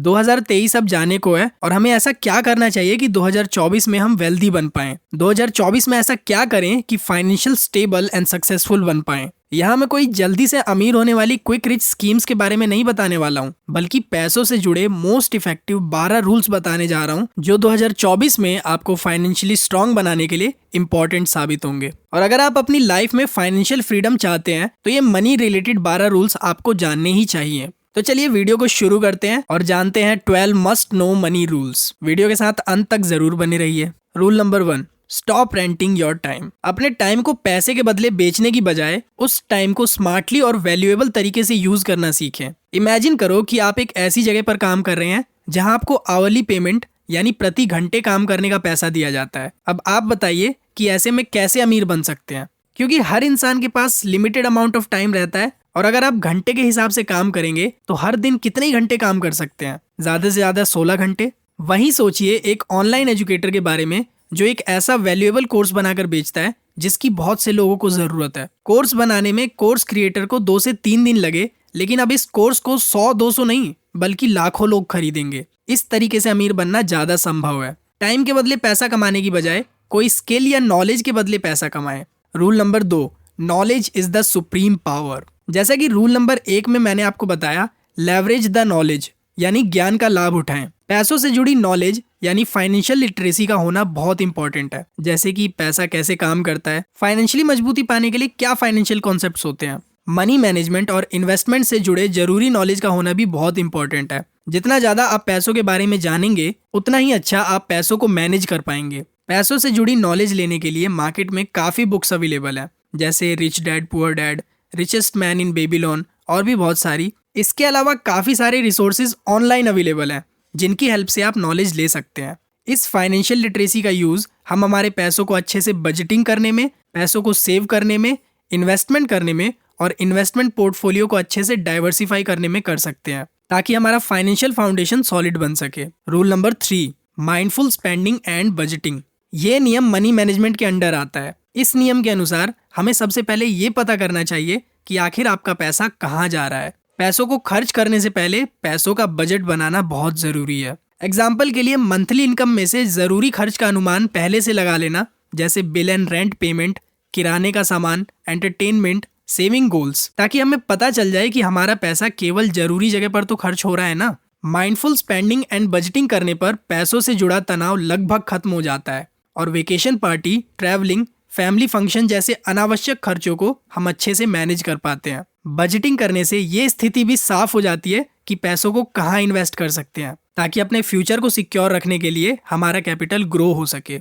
2023 अब जाने को है और हमें ऐसा क्या करना चाहिए कि 2024 में हम वेल्दी बन पाएं। 2024 में ऐसा क्या करें कि फाइनेंशियल स्टेबल एंड सक्सेसफुल बन पाएं। यहाँ मैं कोई जल्दी से अमीर होने वाली क्विक रिच स्कीम्स के बारे में नहीं बताने वाला हूँ, बल्कि पैसों से जुड़े मोस्ट इफेक्टिव 12 रूल्स बताने जा रहा हूँ जो 2024 में आपको फाइनेंशियली स्ट्रांग बनाने के लिए इंपॉर्टेंट साबित होंगे। और अगर आप अपनी लाइफ में फाइनेंशियल फ्रीडम चाहते हैं तो ये मनी रिलेटेड 12 रूल्स आपको जानने ही चाहिए। तो चलिए वीडियो को शुरू करते हैं और जानते हैं 12 must know money rules. Video के साथ अंत तक जरूर बने रहिए। Rule number 1, stop renting your time. अपने टाइम को पैसे के बदले बेचने की बजाय उस टाइम को स्मार्टली और वैल्यूएबल तरीके से यूज करना सीखें। इमेजिन करो कि आप एक ऐसी जगह पर काम कर रहे हैं जहां आपको आवरली पेमेंट यानी प्रति घंटे काम करने का पैसा दिया जाता है। अब आप बताइए कि ऐसे में कैसे अमीर बन सकते हैं, क्योंकि हर इंसान के पास लिमिटेड अमाउंट ऑफ टाइम रहता है और अगर आप घंटे के हिसाब से काम करेंगे तो हर दिन कितने घंटे काम कर सकते हैं? ज्यादा से ज्यादा 16 घंटे। वहीं सोचिए एक ऑनलाइन एजुकेटर के बारे में जो एक ऐसा वैल्यूएबल कोर्स बनाकर बेचता है जिसकी बहुत से लोगों को जरूरत है। कोर्स बनाने में कोर्स क्रिएटर को 2 से 3 दिन लगे, लेकिन अब इस कोर्स को 100-200 नहीं बल्कि लाखों लोग खरीदेंगे। इस तरीके से अमीर बनना ज्यादा संभव है। टाइम के बदले पैसा कमाने की बजाय कोई स्किल या नॉलेज के बदले पैसा कमाएं। Rule number 2, knowledge is the supreme power. जैसा कि रूल नंबर 1 में मैंने आपको बताया, लेवरेज द नॉलेज यानी ज्ञान का लाभ उठाएं। पैसों से जुड़ी नॉलेज यानी फाइनेंशियल लिटरेसी का होना बहुत इंपॉर्टेंट है, जैसे कि पैसा कैसे काम करता है, फाइनेंशियली मजबूती पाने के लिए क्या फाइनेंशियल कॉन्सेप्ट्स होते हैं, मनी मैनेजमेंट और इन्वेस्टमेंट से जुड़े जरूरी नॉलेज का होना भी बहुत इंपॉर्टेंट है। जितना ज्यादा आप पैसों के बारे में जानेंगे उतना ही अच्छा आप पैसों को मैनेज कर पाएंगे। पैसों से जुड़ी नॉलेज लेने के लिए मार्केट में काफी बुक्स अवेलेबल है, जैसे rich dad poor dad, richest man in Babylon और भी बहुत सारी। इसके अलावा काफी सारे रिसोर्सेज ऑनलाइन अवेलेबल हैं जिनकी हेल्प से आप नॉलेज ले सकते हैं। इस फाइनेंशियल लिटरेसी का यूज हम हमारे पैसों को अच्छे से बजटिंग करने में, पैसों को सेव करने में, इन्वेस्टमेंट करने में और इन्वेस्टमेंट पोर्टफोलियो को अच्छे से डाइवर्सिफाई करने में कर सकते हैं ताकि हमारा फाइनेंशियल फाउंडेशन सॉलिड बन सके। Rule number 3, mindful spending and budgeting. ये नियम मनी मैनेजमेंट के अंडर आता है। इस नियम के अनुसार हमें सबसे पहले ये पता करना चाहिए कि आखिर आपका पैसा कहाँ जा रहा है। पैसों को खर्च करने से पहले पैसों का बजट बनाना बहुत जरूरी है। एग्जाम्पल के लिए मंथली इनकम में से जरूरी खर्च का अनुमान पहले से लगा लेना, जैसे बिल एंड रेंट पेमेंट, किराने का सामान, एंटरटेनमेंट, सेविंग गोल्स, ताकि हमें पता चल जाए कि हमारा पैसा केवल जरूरी जगह पर तो खर्च हो रहा है ना। माइंडफुल स्पेंडिंग एंड बजटिंग करने पर पैसों से जुड़ा तनाव लगभग खत्म हो जाता है और vacation party, travelling, family function जैसे अनावश्यक खर्चों को हम अच्छे से मैनेज कर पाते हैं। बजटिंग करने से ये स्थिति भी साफ हो जाती है कि पैसों को कहाँ इन्वेस्ट कर सकते हैं ताकि अपने फ्यूचर को सिक्योर रखने के लिए हमारा कैपिटल ग्रो हो सके।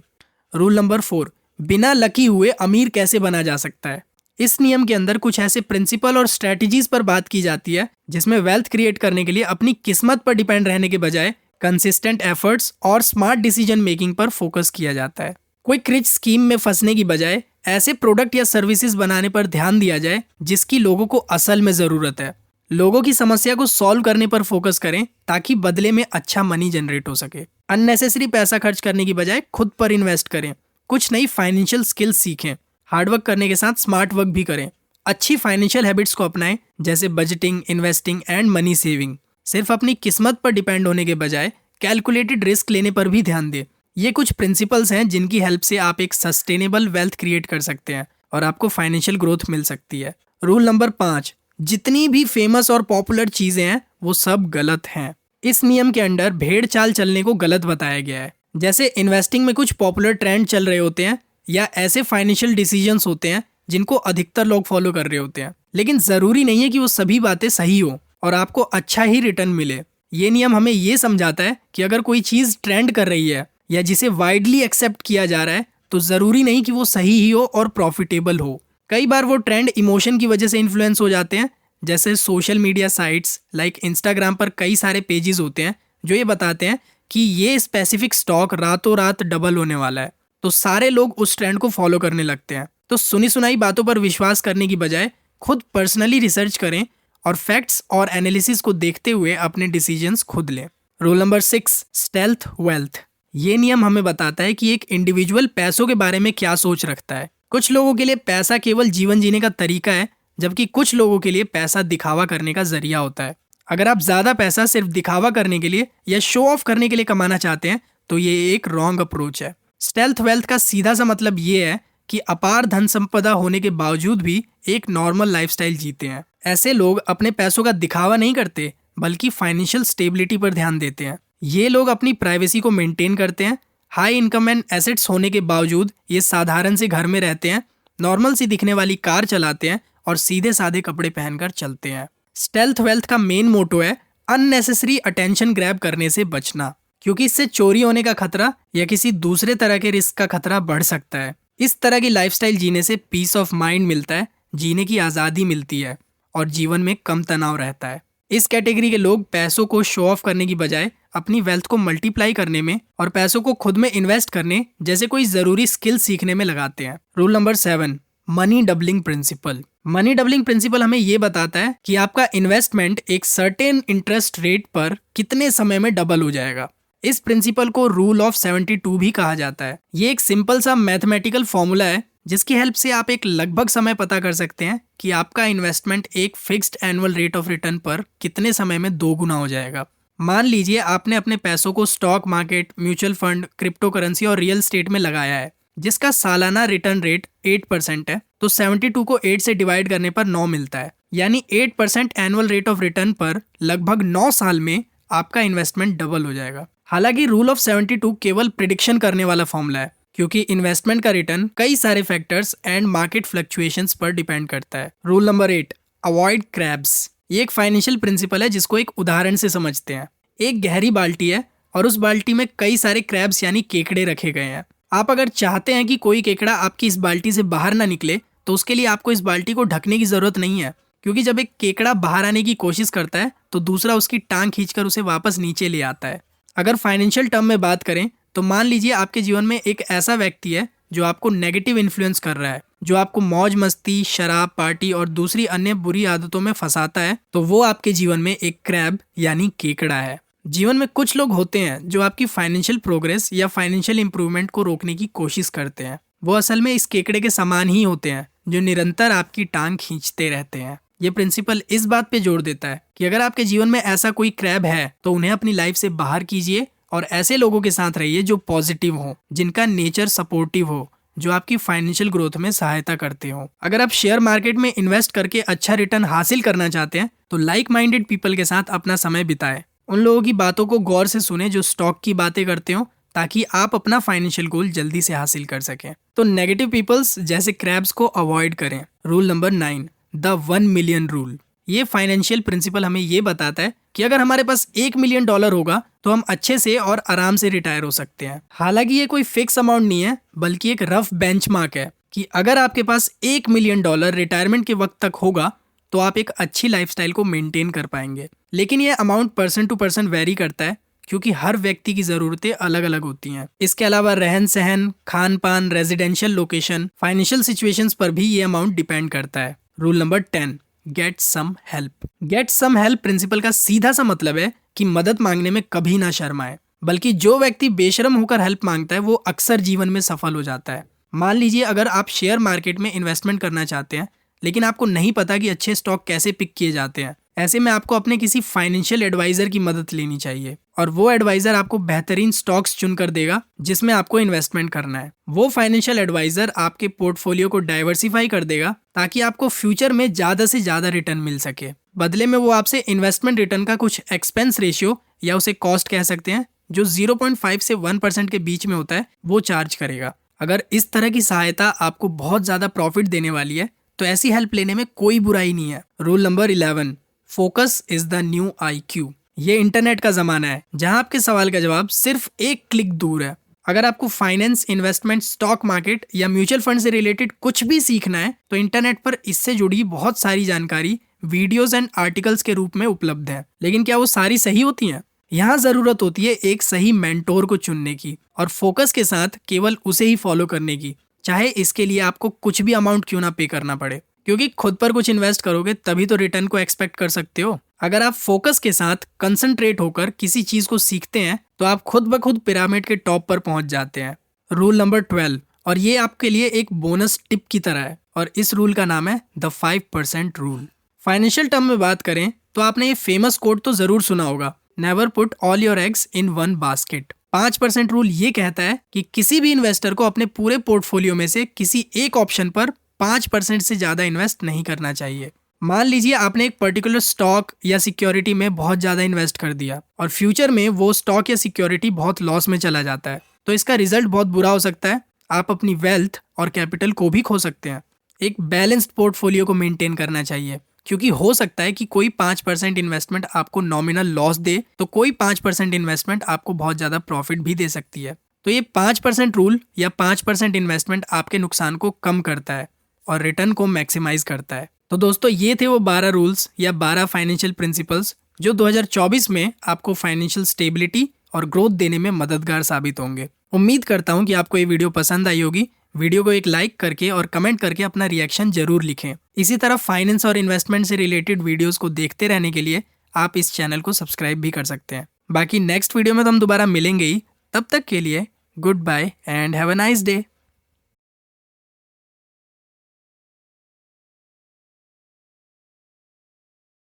रूल नंबर 4, बिना लकी हुए अमीर कैसे बना जा सकता है। इस नियम के अंदर कुछ ऐसे प्रिंसिपल और स्ट्रेटजीज पर बात की जाती है जिसमें वेल्थ क्रिएट करने के लिए अपनी किस्मत पर डिपेंड रहने के बजाय कंसिस्टेंट एफर्ट्स और स्मार्ट डिसीजन मेकिंग पर फोकस किया जाता है। क्विक रिच स्कीम में फंसने की बजाय ऐसे प्रोडक्ट या सर्विसेज बनाने पर ध्यान दिया जाए जिसकी लोगों को असल में जरूरत है। लोगों की समस्या को सॉल्व करने पर फोकस करें ताकि बदले में अच्छा मनी जनरेट हो सके। अननेसेसरी पैसा खर्च करने की बजाय खुद पर इन्वेस्ट करें। कुछ नई फाइनेंशियल स्किल्स सीखें। हार्डवर्क करने के साथ स्मार्ट वर्क भी करें। अच्छी फाइनेंशियल हैबिट्स को अपनाएं, जैसे budgeting, investing and money saving. सिर्फ अपनी किस्मत पर डिपेंड होने के बजाय कैलकुलेटेड रिस्क लेने पर भी ध्यान दें। ये कुछ प्रिंसिपल्स हैं जिनकी हेल्प से आप एक सस्टेनेबल वेल्थ क्रिएट कर सकते हैं और आपको फाइनेंशियल ग्रोथ मिल सकती है। रूल नंबर 5, जितनी भी फेमस और पॉपुलर चीजें हैं वो सब गलत हैं। इस नियम के अंडर भेड़ चाल चलने को गलत बताया गया है। जैसे इन्वेस्टिंग में कुछ पॉपुलर ट्रेंड चल रहे होते हैं या ऐसे फाइनेंशियल डिसीजंस होते हैं जिनको अधिकतर लोग फॉलो कर रहे होते हैं, लेकिन जरूरी नहीं है कि वो सभी बातें सही हो और आपको अच्छा ही रिटर्न मिले। ये नियम हमें ये समझाता है कि अगर कोई चीज ट्रेंड कर रही है या जिसे वाइडली एक्सेप्ट किया जा रहा है तो जरूरी नहीं कि वो सही ही हो और प्रॉफिटेबल हो। कई बार वो ट्रेंड इमोशन की वजह से इन्फ्लुएंस हो जाते हैं, जैसे social media sites like Instagram पर कई सारे पेजेस होते हैं जो ये बताते हैं कि ये स्पेसिफिक स्टॉक रातों रात डबल होने वाला है, तो सारे लोग उस ट्रेंड को फॉलो करने लगते हैं। तो सुनी सुनाई बातों पर विश्वास करने की बजाय खुद पर्सनली रिसर्च करें और फैक्ट्स और एनालिसिस को देखते हुए अपने डिसीजंस खुद लें। Rule number 6, stealth wealth. ये नियम हमें बताता है कि एक इंडिविजुअल पैसों के बारे में क्या सोच रखता है। कुछ लोगों के लिए पैसा केवल जीवन जीने का तरीका है, जबकि कुछ लोगों के लिए पैसा दिखावा करने का जरिया होता है। अगर आप ज्यादा पैसा सिर्फ दिखावा करने के लिए या शो ऑफ करने के लिए कमाना चाहते हैं तो ये एक रॉन्ग अप्रोच है। स्टेल्थ वेल्थ का सीधा सा मतलब ये है कि अपार धन संपदा होने के बावजूद भी एक नॉर्मल लाइफस्टाइल जीते हैं। ऐसे लोग अपने पैसों का दिखावा नहीं करते बल्कि फाइनेंशियल स्टेबिलिटी पर ध्यान देते हैं। ये लोग अपनी प्राइवेसी को मेंटेन करते हैं। हाई इनकम एंड एसेट्स होने के बावजूद ये साधारण से घर में रहते हैं, नॉर्मल सी दिखने वाली कार चलाते हैं और सीधे साधे कपड़े पहनकर चलते हैं। स्टेल्थ वेल्थ का मेन मोटो है अननेसेसरी अटेंशन ग्रैब करने से बचना, क्योंकि इससे चोरी होने का खतरा या किसी दूसरे तरह के रिस्क का खतरा बढ़ सकता है। इस तरह की लाइफस्टाइल जीने से पीस ऑफ माइंड मिलता है, जीने की आज़ादी मिलती है और जीवन में कम तनाव रहता है। इस कैटेगरी के लोग पैसों को शो ऑफ करने की बजाय अपनी वेल्थ को मल्टीप्लाई करने में और पैसों को खुद में इन्वेस्ट करने जैसे कोई जरूरी स्किल सीखने में लगाते हैं। Rule number 7, money doubling principle. Money doubling principle हमें ये बताता है कि आपका इन्वेस्टमेंट एक सर्टेन इंटरेस्ट रेट पर कितने समय में डबल हो जाएगा। इस प्रिंसिपल को रूल ऑफ 72 भी कहा जाता है। ये एक सिंपल सा मैथमेटिकल फॉर्मूला है जिसकी हेल्प से आप एक लगभग समय पता कर सकते हैं कि आपका इन्वेस्टमेंट एक fixed annual rate of return पर कितने समय में 2 गुना हो जाएगा। मान लीजिए आपने अपने पैसों को stock market, mutual fund, crypto currency और रियल एस्टेट में लगाया है जिसका सालाना रिटर्न रेट 8% है, तो 72 को 8 से डिवाइड करने पर 9 मिलता है। यानी 8% एनुअल रेट ऑफ रिटर्न पर लगभग 9 साल में आपका इन्वेस्टमेंट डबल हो जाएगा। हालांकि रूल ऑफ 72 केवल प्रिडिक्शन करने वाला फॉर्मूला है, क्योंकि इन्वेस्टमेंट का रिटर्न कई सारे फैक्टर्स एंड मार्केट फ्लक्चुएशंस पर डिपेंड करता है। Rule number 8, avoid crabs. ये एक फाइनेंशियल प्रिंसिपल है जिसको एक उदाहरण से समझते हैं। एक गहरी बाल्टी है और उस बाल्टी में कई सारे क्रैब्स यानी केकड़े रखे गए हैं। आप अगर चाहते हैं कि कोई केकड़ा आपकी इस बाल्टी से बाहर ना निकले तो उसके लिए आपको इस बाल्टी को ढकने की जरूरत नहीं है, क्योंकि जब एक केकड़ा बाहर आने की कोशिश करता है तो दूसरा उसकी टांग खींचकर उसे वापस नीचे ले आता है। अगर फाइनेंशियल टर्म में बात करें तो मान लीजिए आपके जीवन में एक ऐसा व्यक्ति है जो आपको नेगेटिव इन्फ्लुएंस कर रहा है, जो आपको मौज मस्ती, शराब, पार्टी और दूसरी अन्य बुरी आदतों में फंसाता है, तो वो आपके जीवन में एक क्रैब यानी केकड़ा है। जीवन में कुछ लोग होते हैं जो आपकी फाइनेंशियल प्रोग्रेस या फाइनेंशियल इंप्रूवमेंट को रोकने की कोशिश करते हैं। वो असल में इस केकड़े के समान ही होते हैं जो निरंतर आपकी टांग खींचते रहते हैं। ये प्रिंसिपल इस बात पे जोर देता है कि अगर आपके जीवन में ऐसा कोई क्रैब है तो उन्हें अपनी लाइफ से बाहर कीजिए और ऐसे लोगों के साथ रहिए जो पॉजिटिव हो, जिनका नेचर सपोर्टिव हो, जो आपकी फाइनेंशियल ग्रोथ में सहायता करते हो। अगर आप शेयर मार्केट में इन्वेस्ट करके अच्छा रिटर्न हासिल करना चाहते हैं तो लाइक माइंडेड पीपल के साथ अपना समय बिताएं। उन लोगों की बातों को गौर से सुने जो स्टॉक की बातें करते हो, ताकि आप अपना फाइनेंशियल गोल जल्दी से हासिल कर सकें। तो नेगेटिव पीपल्स जैसे क्रैब्स को अवॉइड करें। Rule number 9, the 1 million rule. ये फाइनेंशियल प्रिंसिपल हमें ये बताता है कि अगर हमारे पास $1 मिलियन होगा तो हम अच्छे से और आराम से रिटायर हो सकते हैं। हालांकि ये कोई फिक्स अमाउंट नहीं है बल्कि एक रफ बेंचमार्क है कि अगर आपके पास $1 मिलियन रिटायरमेंट के वक्त तक होगा तो आप एक अच्छी लाइफस्टाइल को मेंटेन कर पाएंगे। लेकिन ये amount person to person vary करता है, क्योंकि हर व्यक्ति की जरूरतें अलग अलग होती हैं। इसके अलावा रहन सहन, खान पान, रेजिडेंशियल लोकेशन, फाइनेंशियल सिचुएशंस पर भी ये अमाउंट डिपेंड करता है। Rule number 10, get some help. Get some help principle का सीधा सा मतलब है कि मदद मांगने में कभी ना शर्माए, बल्कि जो व्यक्ति बेशर्म होकर हेल्प मांगता है वो अक्सर जीवन में सफल हो जाता है। मान लीजिए अगर आप शेयर मार्केट में इन्वेस्टमेंट करना चाहते हैं लेकिन आपको नहीं पता कि अच्छे स्टॉक कैसे पिक किए जाते हैं, ऐसे में आपको अपने किसी फाइनेंशियल एडवाइजर की मदद लेनी चाहिए और वो एडवाइजर आपको बेहतरीन स्टॉक्स चुनकर देगा जिसमें आपको इन्वेस्टमेंट करना है। वो फाइनेंशियल एडवाइजर आपके पोर्टफोलियो को डाइवर्सिफाई कर देगा ताकि आपको फ्यूचर में ज्यादा से ज्यादा रिटर्न मिल सके। बदले में वो आपसे इन्वेस्टमेंट रिटर्न का कुछ एक्सपेंस रेशियो या उसे कॉस्ट कह सकते हैं जो 0.5 से 1% के बीच में होता है वो चार्ज करेगा। अगर इस तरह की सहायता आपको बहुत ज्यादा प्रॉफिट देने वाली है तो ऐसी हेल्प लेने में कोई बुराई नहीं है। Rule number 11, focus is the new IQ। ये इंटरनेट का जमाना है जहां आपके सवाल का जवाब सिर्फ एक क्लिक दूर है। अगर आपको फाइनेंस, इन्वेस्टमेंट, स्टॉक मार्केट या म्यूचुअल फंड से रिलेटेड कुछ भी सीखना है तो इंटरनेट पर इससे जुड़ी बहुत सारी जानकारी वीडियोस एंड आर्टिकल्स के रूप में उपलब्ध है। लेकिन क्या वो सारी सही होती हैं? यहाँ जरूरत होती है एक सही मेंटोर को चुनने की और फोकस के साथ केवल उसे ही फॉलो करने की, चाहे इसके लिए आपको कुछ भी अमाउंट क्यों ना पे करना पड़े, क्योंकि खुद पर कुछ इन्वेस्ट करोगे तभी तो रिटर्न को एक्सपेक्ट कर सकते हो। अगर आप फोकस के साथ कंसंट्रेट होकर किसी चीज को सीखते हैं तो आप खुद ब खुद पिरामिड के टॉप पर पहुंच जाते हैं। रूल नंबर 12, और ये आपके लिए एक बोनस टिप की तरह है और इस रूल का नाम है द 5% रूल। फाइनेंशियल टर्म में बात करें तो आपने ये फेमस कोट तो जरूर सुना होगा, never put all your eggs in one basket. 5% rule ये कहता है कि किसी भी इन्वेस्टर को अपने पूरे पोर्टफोलियो में से किसी एक ऑप्शन पर 5% से ज्यादा इन्वेस्ट नहीं करना चाहिए। मान लीजिए आपने एक पर्टिकुलर स्टॉक या सिक्योरिटी में बहुत ज्यादा इन्वेस्ट कर दिया और फ्यूचर में वो स्टॉक या सिक्योरिटी बहुत लॉस में चला जाता है, तो इसका रिजल्ट बहुत बुरा हो सकता है। आप अपनी वेल्थ और कैपिटल को भी खो सकते हैं। एक बैलेंस्ड पोर्टफोलियो को मेंटेन करना चाहिए, क्योंकि हो सकता है कि कोई 5% इन्वेस्टमेंट आपको नॉमिनल लॉस दे, तो कोई 5% इन्वेस्टमेंट आपको बहुत ज्यादा प्रॉफिट भी दे सकती है। तो ये 5% रूल या 5% इन्वेस्टमेंट आपके नुकसान को कम करता है और रिटर्न को मैक्सिमाइज करता है। तो दोस्तों ये थे वो 12 रूल्स या 12 फाइनेंशियल प्रिंसिपल्स जो 2024 में आपको फाइनेंशियल स्टेबिलिटी और ग्रोथ देने में मददगार साबित होंगे। उम्मीद करता हूँ कि आपको ये वीडियो पसंद आई होगी। वीडियो को एक लाइक करके और कमेंट करके अपना रिएक्शन जरूर लिखें। इसी तरह फाइनेंस और इन्वेस्टमेंट से रिलेटेड वीडियोस को देखते रहने के लिए आप इस चैनल को सब्सक्राइब भी कर सकते हैं। बाकी नेक्स्ट वीडियो में तो हम दोबारा मिलेंगे ही, तब तक के लिए goodbye and have a nice day.